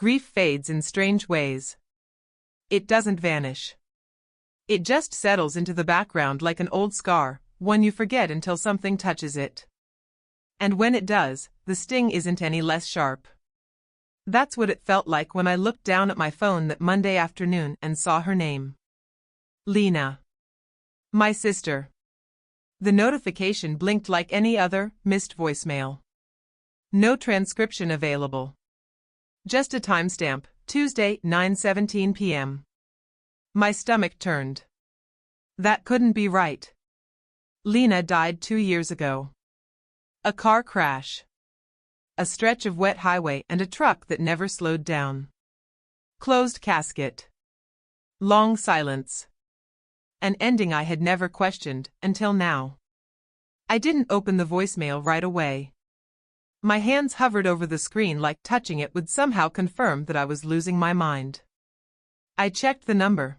Grief fades in strange ways. It doesn't vanish. It just settles into the background like an old scar, one you forget until something touches it. And when it does, the sting isn't any less sharp. That's what it felt like when I looked down at my phone that Monday afternoon and saw her name. Lena. My sister. The notification blinked like any other missed voicemail. No transcription available. Just a timestamp, Tuesday, 9:17 p.m. My stomach turned. That couldn't be right. Lena died 2 years ago. A car crash. A stretch of wet highway and a truck that never slowed down. Closed casket. Long silence. An ending I had never questioned until now. I didn't open the voicemail right away. My hands hovered over the screen like touching it would somehow confirm that I was losing my mind. I checked the number.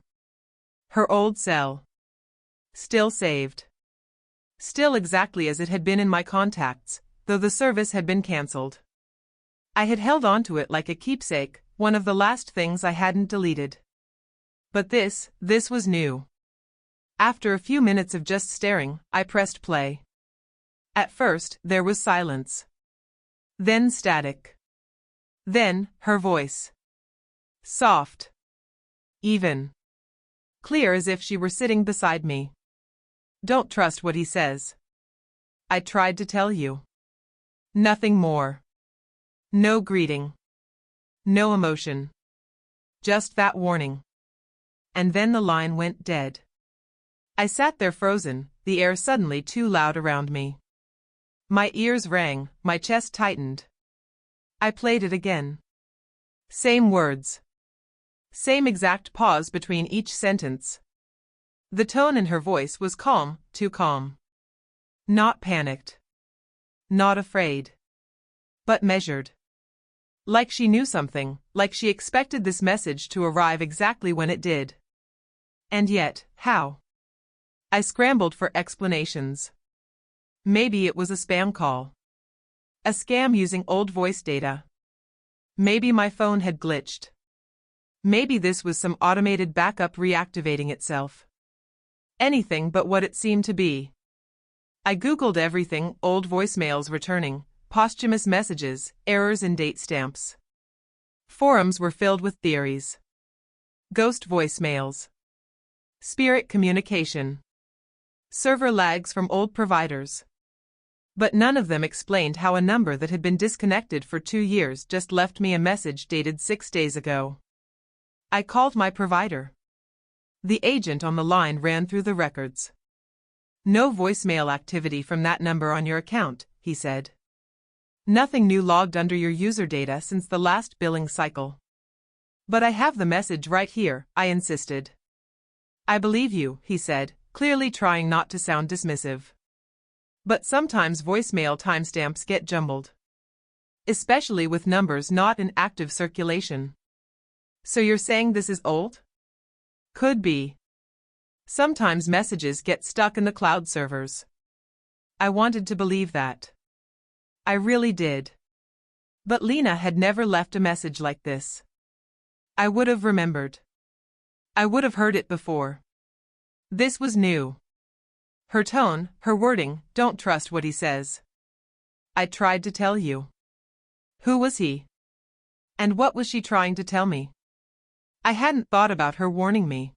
Her old cell. Still saved. Still exactly as it had been in my contacts, though the service had been cancelled. I had held on to it like a keepsake, one of the last things I hadn't deleted. But this was new. After a few minutes of just staring, I pressed play. At first, there was silence. Then static. Then, her voice. Soft. Even. Clear as if she were sitting beside me. Don't trust what he says. I tried to tell you. Nothing more. No greeting. No emotion. Just that warning. And then the line went dead. I sat there frozen, the air suddenly too loud around me. My ears rang, my chest tightened. I played it again. Same words. Same exact pause between each sentence. The tone in her voice was calm, too calm. Not panicked. Not afraid. But measured. Like she knew something, like she expected this message to arrive exactly when it did. And yet, how? I scrambled for explanations. Maybe it was a spam call. A scam using old voice data. Maybe my phone had glitched. Maybe this was some automated backup reactivating itself. Anything but what it seemed to be. I Googled everything: old voicemails returning, posthumous messages, errors in date stamps. Forums were filled with theories. Ghost voicemails. Spirit communication. Server lags from old providers. But none of them explained how a number that had been disconnected for 2 years just left me a message dated 6 days ago. I called my provider. The agent on the line ran through the records. No voicemail activity from that number on your account, he said. Nothing new logged under your user data since the last billing cycle. But I have the message right here, I insisted. I believe you, he said, clearly trying not to sound dismissive. But sometimes voicemail timestamps get jumbled. Especially with numbers not in active circulation. So you're saying this is old? Could be. Sometimes messages get stuck in the cloud servers. I wanted to believe that. I really did. But Lena had never left a message like this. I would have remembered. I would have heard it before. This was new. Her tone, her wording, don't trust what he says. I tried to tell you. Who was he? And what was she trying to tell me? I hadn't thought about her warning me.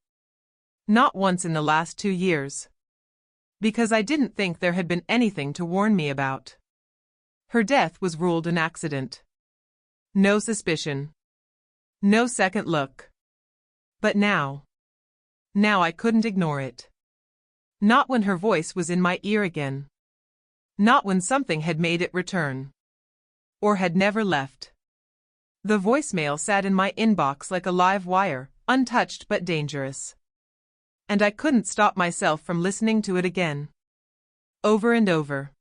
Not once in the last 2 years. Because I didn't think there had been anything to warn me about. Her death was ruled an accident. No suspicion. No second look. But now I couldn't ignore it. Not when her voice was in my ear again. Not when something had made it return. Or had never left. The voicemail sat in my inbox like a live wire, untouched but dangerous. And I couldn't stop myself from listening to it again. Over and over.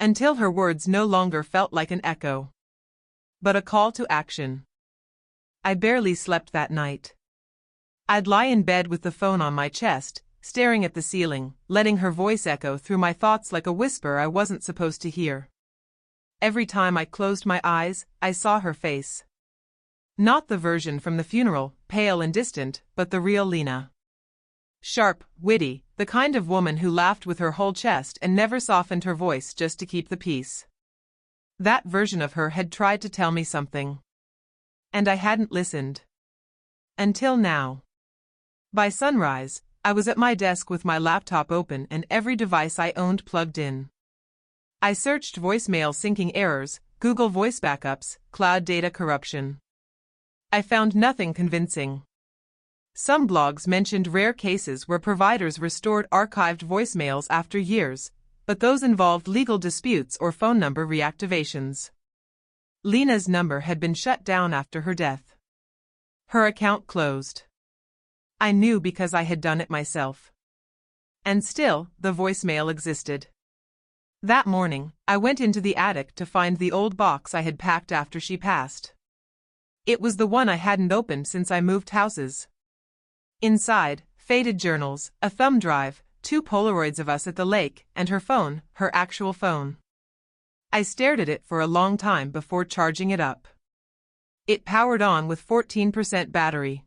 Until her words no longer felt like an echo. But a call to action. I barely slept that night. I'd lie in bed with the phone on my chest, staring at the ceiling, letting her voice echo through my thoughts like a whisper I wasn't supposed to hear. Every time I closed my eyes, I saw her face. Not the version from the funeral, pale and distant, but the real Lena. Sharp, witty, the kind of woman who laughed with her whole chest and never softened her voice just to keep the peace. That version of her had tried to tell me something. And I hadn't listened. Until now. By sunrise, I was at my desk with my laptop open and every device I owned plugged in. I searched voicemail syncing errors, Google Voice backups, cloud data corruption. I found nothing convincing. Some blogs mentioned rare cases where providers restored archived voicemails after years, but those involved legal disputes or phone number reactivations. Lena's number had been shut down after her death. Her account closed. I knew because I had done it myself. And still, the voicemail existed. That morning, I went into the attic to find the old box I had packed after she passed. It was the one I hadn't opened since I moved houses. Inside, faded journals, a thumb drive, 2 Polaroids of us at the lake, and her phone, her actual phone. I stared at it for a long time before charging it up. It powered on with 14% battery.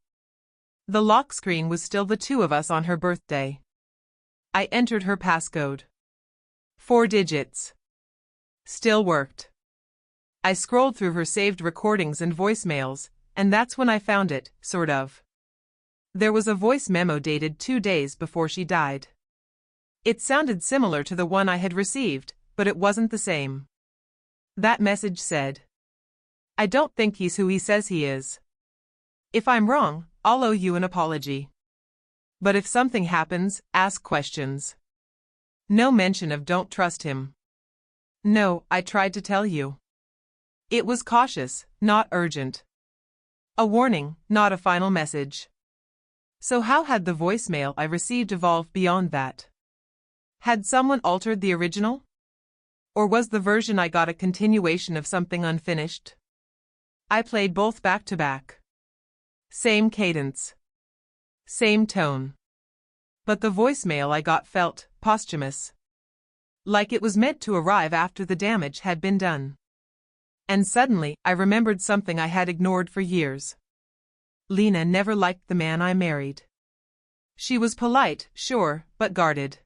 The lock screen was still the 2 of us on her birthday. I entered her passcode. 4 digits. Still worked. I scrolled through her saved recordings and voicemails, and that's when I found it, sort of. There was a voice memo dated 2 days before she died. It sounded similar to the one I had received, but it wasn't the same. That message said, "I don't think he's who he says he is. If I'm wrong, I'll owe you an apology. But if something happens, ask questions." No mention of "don't trust him." No, I tried to tell you. It was cautious, not urgent. A warning, not a final message. So how had the voicemail I received evolved beyond that? Had someone altered the original? Or was the version I got a continuation of something unfinished? I played both back to back. Same cadence. Same tone. But the voicemail I got felt posthumous. Like it was meant to arrive after the damage had been done. And suddenly, I remembered something I had ignored for years. Lena never liked the man I married. She was polite, sure, but guarded.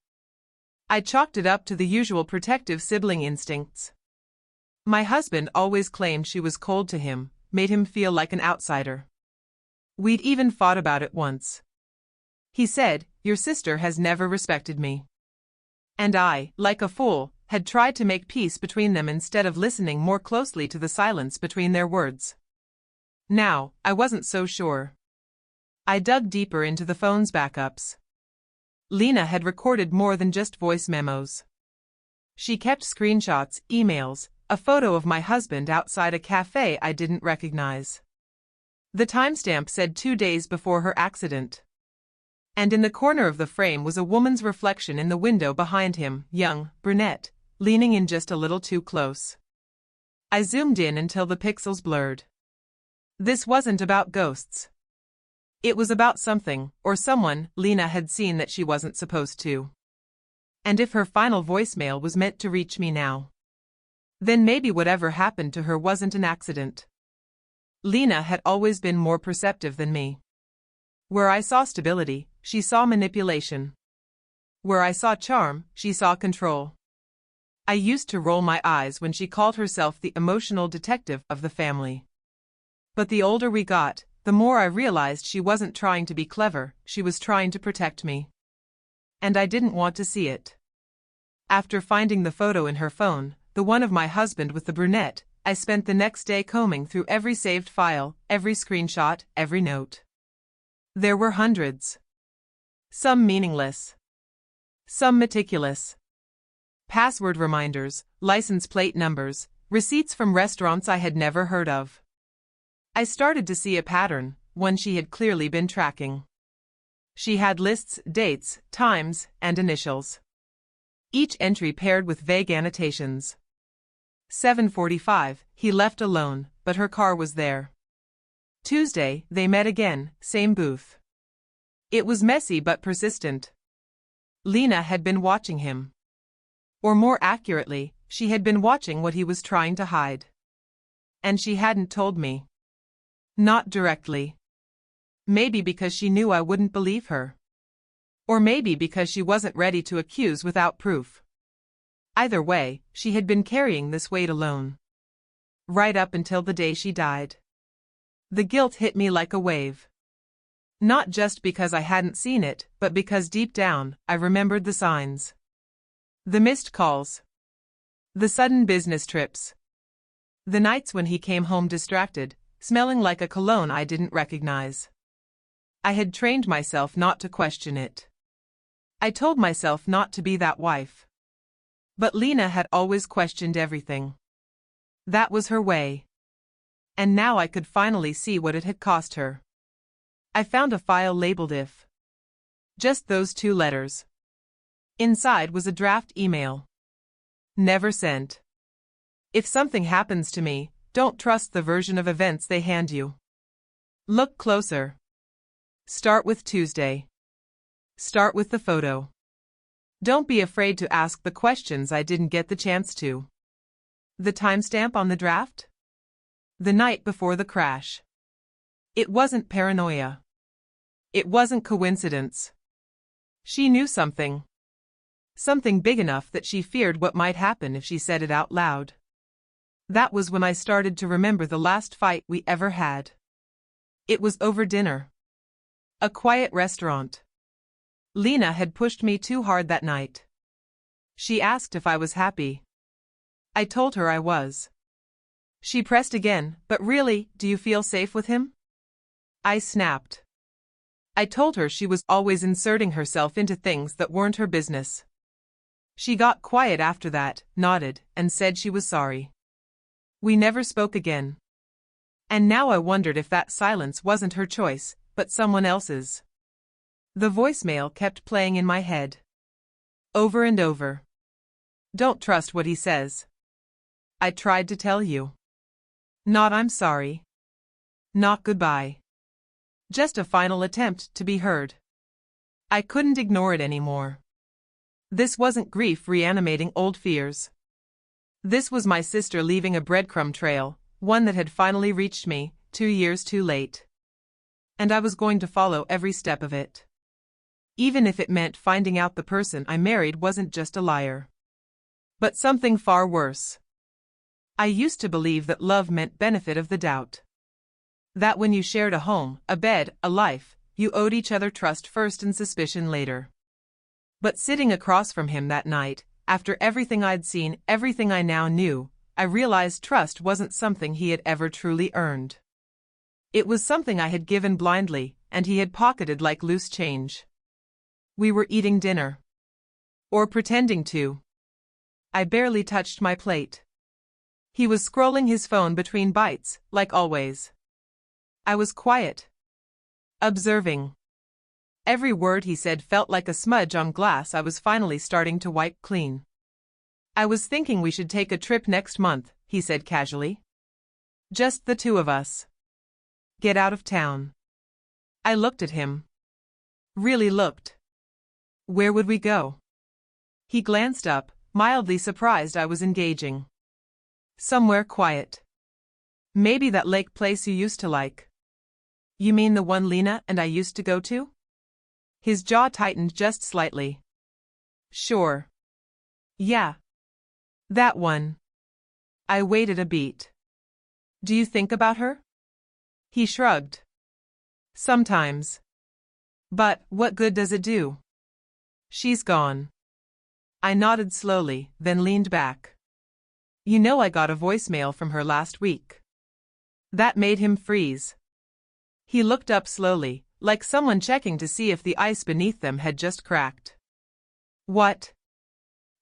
I chalked it up to the usual protective sibling instincts. My husband always claimed she was cold to him, made him feel like an outsider. We'd even fought about it once. He said, "Your sister has never respected me." And I, like a fool, had tried to make peace between them instead of listening more closely to the silence between their words. Now, I wasn't so sure. I dug deeper into the phone's backups. Lena had recorded more than just voice memos. She kept screenshots, emails, a photo of my husband outside a cafe I didn't recognize. The timestamp said 2 days before her accident. And in the corner of the frame was a woman's reflection in the window behind him, young, brunette, leaning in just a little too close. I zoomed in until the pixels blurred. This wasn't about ghosts. It was about something, or someone, Lena had seen that she wasn't supposed to. And if her final voicemail was meant to reach me now, then maybe whatever happened to her wasn't an accident. Lena had always been more perceptive than me. Where I saw stability, she saw manipulation. Where I saw charm, she saw control. I used to roll my eyes when she called herself the emotional detective of the family. But the older we got, the more I realized she wasn't trying to be clever, she was trying to protect me. And I didn't want to see it. After finding the photo in her phone, the one of my husband with the brunette, I spent the next day combing through every saved file, every screenshot, every note. There were hundreds. Some meaningless. Some meticulous. Password reminders, license plate numbers, receipts from restaurants I had never heard of. I started to see a pattern, one she had clearly been tracking. She had lists, dates, times, and initials. Each entry paired with vague annotations. 7:45, he left alone, but her car was there. Tuesday, they met again, same booth. It was messy but persistent. Lena had been watching him. Or more accurately, she had been watching what he was trying to hide. And she hadn't told me. Not directly. Maybe because she knew I wouldn't believe her. Or maybe because she wasn't ready to accuse without proof. Either way, she had been carrying this weight alone. Right up until the day she died. The guilt hit me like a wave. Not just because I hadn't seen it, but because deep down, I remembered the signs. The missed calls. The sudden business trips. The nights when he came home distracted, smelling like a cologne I didn't recognize. I had trained myself not to question it. I told myself not to be that wife. But Lena had always questioned everything. That was her way. And now I could finally see what it had cost her. I found a file labeled "if." Just those 2 letters. Inside was a draft email. Never sent. If something happens to me, don't trust the version of events they hand you. Look closer. Start with Tuesday. Start with the photo. Don't be afraid to ask the questions I didn't get the chance to. The timestamp on the draft? The night before the crash. It wasn't paranoia. It wasn't coincidence. She knew something. Something big enough that she feared what might happen if she said it out loud. That was when I started to remember the last fight we ever had. It was over dinner. A quiet restaurant. Lena had pushed me too hard that night. She asked if I was happy. I told her I was. She pressed again, but really, do you feel safe with him? I snapped. I told her she was always inserting herself into things that weren't her business. She got quiet after that, nodded, and said she was sorry. We never spoke again. And now I wondered if that silence wasn't her choice, but someone else's. The voicemail kept playing in my head. Over and over. Don't trust what he says. I tried to tell you. Not I'm sorry. Not goodbye. Just a final attempt to be heard. I couldn't ignore it anymore. This wasn't grief reanimating old fears. This was my sister leaving a breadcrumb trail, one that had finally reached me, 2 years too late. And I was going to follow every step of it. Even if it meant finding out the person I married wasn't just a liar. But something far worse. I used to believe that love meant benefit of the doubt. That when you shared a home, a bed, a life, you owed each other trust first and suspicion later. But sitting across from him that night, after everything I'd seen, everything I now knew, I realized trust wasn't something he had ever truly earned. It was something I had given blindly, and he had pocketed like loose change. We were eating dinner. Or pretending to. I barely touched my plate. He was scrolling his phone between bites, like always. I was quiet. Observing. Every word he said felt like a smudge on glass I was finally starting to wipe clean. I was thinking we should take a trip next month, he said casually. Just the 2 of us. Get out of town. I looked at him. Really looked. Where would we go? He glanced up, mildly surprised I was engaging. Somewhere quiet. Maybe that lake place you used to like. You mean the one Lena and I used to go to? His jaw tightened just slightly. Sure. Yeah. That one. I waited a beat. Do you think about her? He shrugged. Sometimes. But what good does it do? She's gone. I nodded slowly, then leaned back. You know I got a voicemail from her last week. That made him freeze. He looked up slowly, like someone checking to see if the ice beneath them had just cracked. What?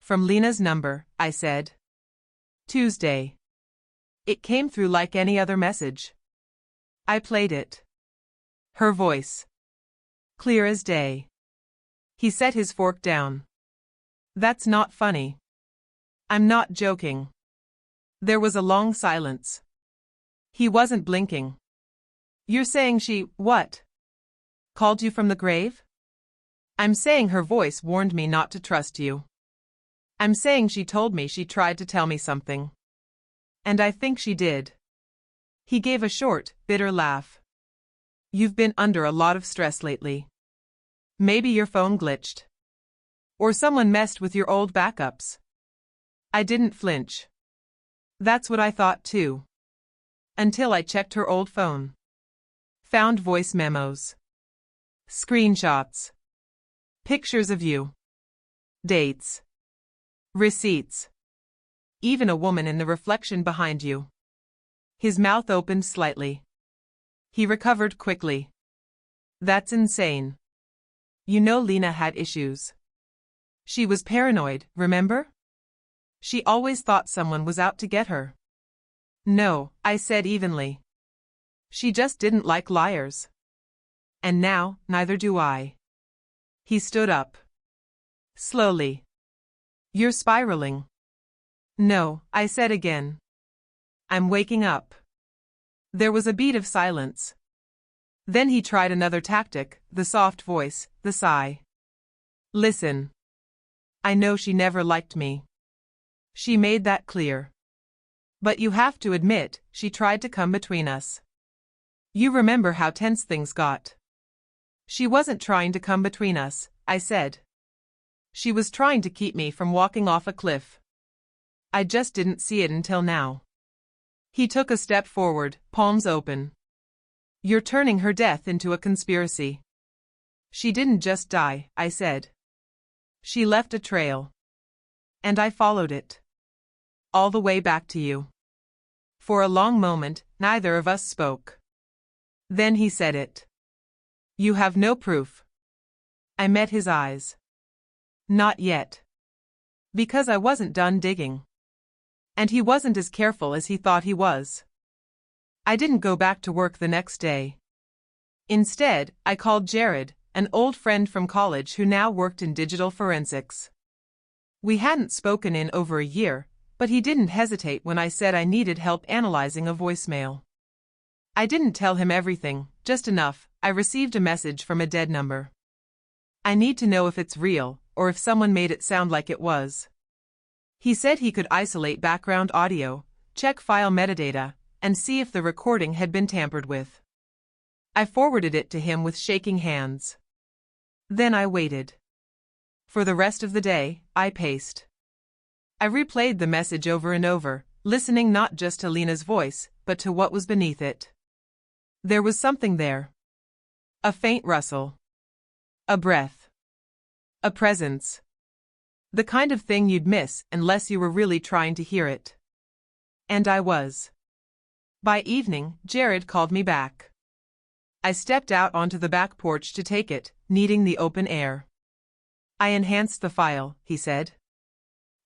From Lena's number, I said. Tuesday. It came through like any other message. I played it. Her voice. Clear as day. He set his fork down. That's not funny. I'm not joking. There was a long silence. He wasn't blinking. You're saying she, what? Called you from the grave? I'm saying her voice warned me not to trust you. I'm saying she told me she tried to tell me something. And I think she did. He gave a short, bitter laugh. You've been under a lot of stress lately. Maybe your phone glitched. Or someone messed with your old backups. I didn't flinch. That's what I thought too. Until I checked her old phone. Found voice memos. Screenshots. Pictures of you. Dates. Receipts. Even a woman in the reflection behind you. His mouth opened slightly. He recovered quickly. That's insane. You know Lena had issues. She was paranoid, remember? She always thought someone was out to get her. No, I said evenly. She just didn't like liars. And now, neither do I. He stood up. Slowly. You're spiraling. No, I said again. I'm waking up. There was a beat of silence. Then he tried another tactic, the soft voice, the sigh. Listen. I know she never liked me. She made that clear. But you have to admit, she tried to come between us. You remember how tense things got. She wasn't trying to come between us, I said. She was trying to keep me from walking off a cliff. I just didn't see it until now. He took a step forward, palms open. You're turning her death into a conspiracy. She didn't just die, I said. She left a trail. And I followed it. All the way back to you. For a long moment, neither of us spoke. Then he said it. You have no proof. I met his eyes. Not yet. Because I wasn't done digging. And he wasn't as careful as he thought he was. I didn't go back to work the next day. Instead, I called Jared, an old friend from college who now worked in digital forensics. We hadn't spoken in over a year, but he didn't hesitate when I said I needed help analyzing a voicemail. I didn't tell him everything, just enough. I received a message from a dead number. I need to know if it's real, or if someone made it sound like it was. He said he could isolate background audio, check file metadata, and see if the recording had been tampered with. I forwarded it to him with shaking hands. Then I waited. For the rest of the day, I paced. I replayed the message over and over, listening not just to Lena's voice, but to what was beneath it. There was something there. A faint rustle. A breath. A presence. The kind of thing you'd miss unless you were really trying to hear it. And I was. By evening, Jared called me back. I stepped out onto the back porch to take it, needing the open air. I enhanced the file, he said.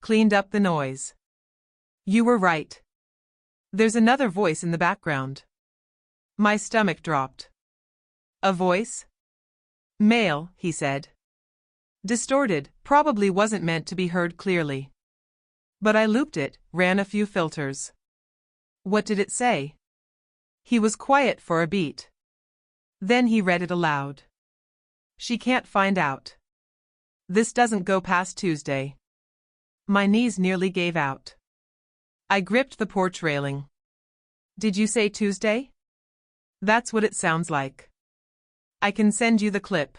Cleaned up the noise. You were right. There's another voice in the background. My stomach dropped. A voice? Male, he said. Distorted, probably wasn't meant to be heard clearly. But I looped it, ran a few filters. What did it say? He was quiet for a beat. Then he read it aloud. She can't find out. This doesn't go past Tuesday. My knees nearly gave out. I gripped the porch railing. Did you say Tuesday? That's what it sounds like. I can send you the clip.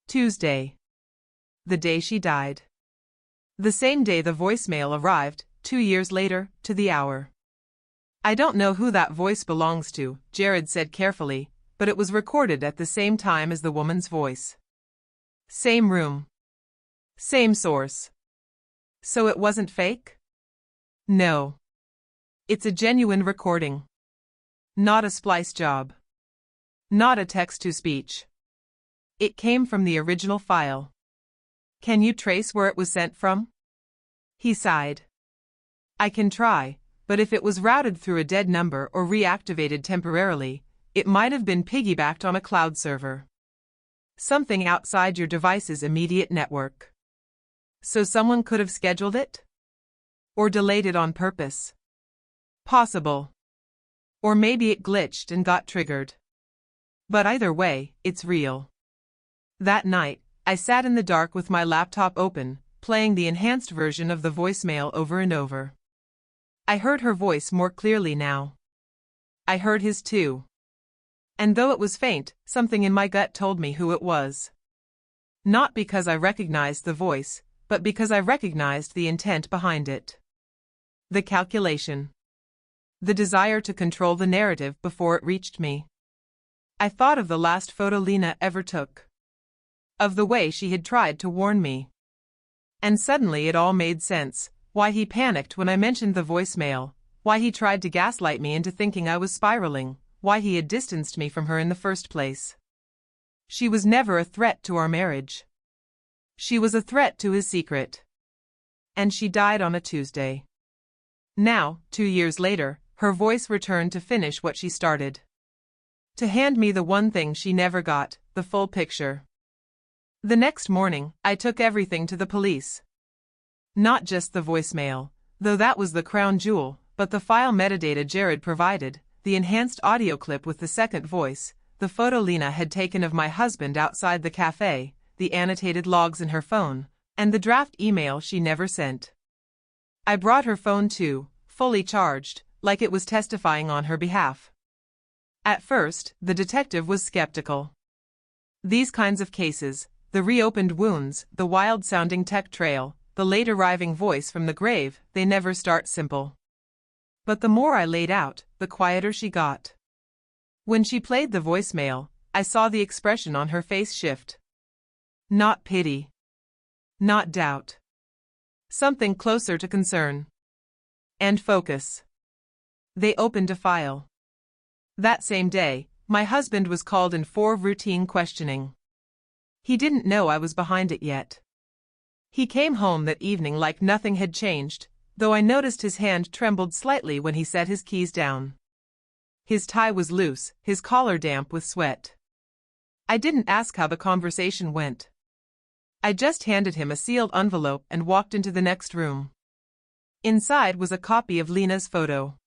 Tuesday. The day she died. The same day the voicemail arrived, 2 years later, to the hour. I don't know who that voice belongs to, Jared said carefully, but it was recorded at the same time as the woman's voice. Same room. Same source. So it wasn't fake? No. It's a genuine recording. Not a splice job. Not a text-to-speech. It came from the original file. Can you trace where it was sent from? He sighed. I can try, but if it was routed through a dead number or reactivated temporarily, it might have been piggybacked on a cloud server. Something outside your device's immediate network. So someone could have scheduled it? Or delayed it on purpose? Possible. Or maybe it glitched and got triggered. But either way, it's real. That night, I sat in the dark with my laptop open, playing the enhanced version of the voicemail over and over. I heard her voice more clearly now. I heard his too. And though it was faint, something in my gut told me who it was. Not because I recognized the voice, but because I recognized the intent behind it. The calculation. The desire to control the narrative before it reached me. I thought of the last photo Lena ever took. Of the way she had tried to warn me. And suddenly it all made sense, why he panicked when I mentioned the voicemail, why he tried to gaslight me into thinking I was spiraling, why he had distanced me from her in the first place. She was never a threat to our marriage. She was a threat to his secret. And she died on a Tuesday. Now, 2 years later, her voice returned to finish what she started. To hand me the one thing she never got, the full picture. The next morning, I took everything to the police. Not just the voicemail, though that was the crown jewel, but the file metadata Jared provided, the enhanced audio clip with the second voice, the photo Lena had taken of my husband outside the cafe, the annotated logs in her phone, and the draft email she never sent. I brought her phone too, fully charged, like it was testifying on her behalf. At first, the detective was skeptical. These kinds of cases, the reopened wounds, the wild-sounding tech trail, the late-arriving voice from the grave, they never start simple. But the more I laid out, the quieter she got. When she played the voicemail, I saw the expression on her face shift. Not pity. Not doubt. Something closer to concern. And focus. They opened a file. That same day, my husband was called in for routine questioning. He didn't know I was behind it yet. He came home that evening like nothing had changed, though I noticed his hand trembled slightly when he set his keys down. His tie was loose, his collar damp with sweat. I didn't ask how the conversation went. I just handed him a sealed envelope and walked into the next room. Inside was a copy of Lena's photo.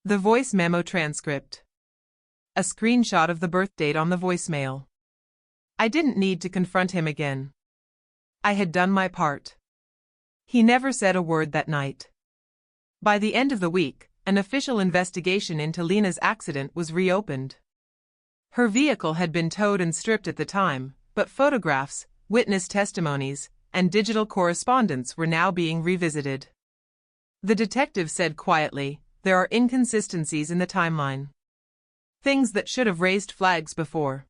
The voice memo transcript. A screenshot of the birth date on the voicemail. I didn't need to confront him again. I had done my part. He never said a word that night. By the end of the week, an official investigation into Lena's accident was reopened. Her vehicle had been towed and stripped at the time, but photographs, witness testimonies, and digital correspondence were now being revisited. The detective said quietly, "There are inconsistencies in the timeline. Things that should have raised flags before."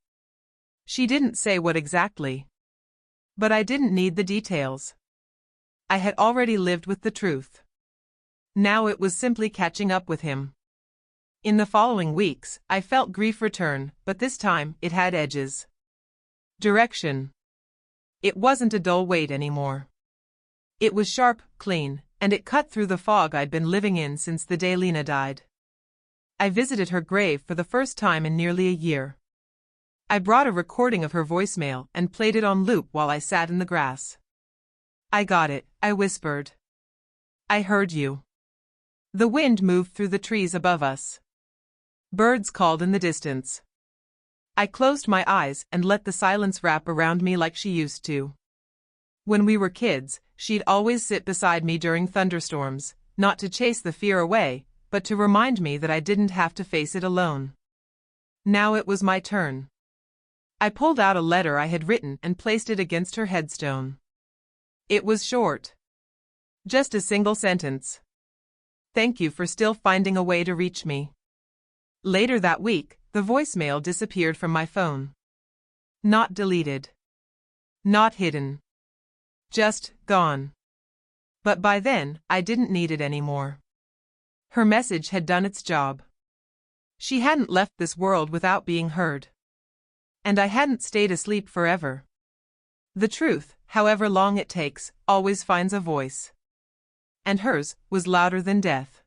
She didn't say what exactly. But I didn't need the details. I had already lived with the truth. Now it was simply catching up with him. In the following weeks, I felt grief return, but this time, it had edges. Direction. It wasn't a dull weight anymore. It was sharp, clean, and it cut through the fog I'd been living in since the day Lena died. I visited her grave for the first time in nearly a year. I brought a recording of her voicemail and played it on loop while I sat in the grass. "I got it," I whispered. "I heard you." The wind moved through the trees above us. Birds called in the distance. I closed my eyes and let the silence wrap around me like she used to. When we were kids, she'd always sit beside me during thunderstorms, not to chase the fear away, but to remind me that I didn't have to face it alone. Now it was my turn. I pulled out a letter I had written and placed it against her headstone. It was short. Just a single sentence. "Thank you for still finding a way to reach me." Later that week, the voicemail disappeared from my phone. Not deleted. Not hidden. Just gone. But by then, I didn't need it anymore. Her message had done its job. She hadn't left this world without being heard. And I hadn't stayed asleep forever. The truth, however long it takes, always finds a voice. And hers was louder than death.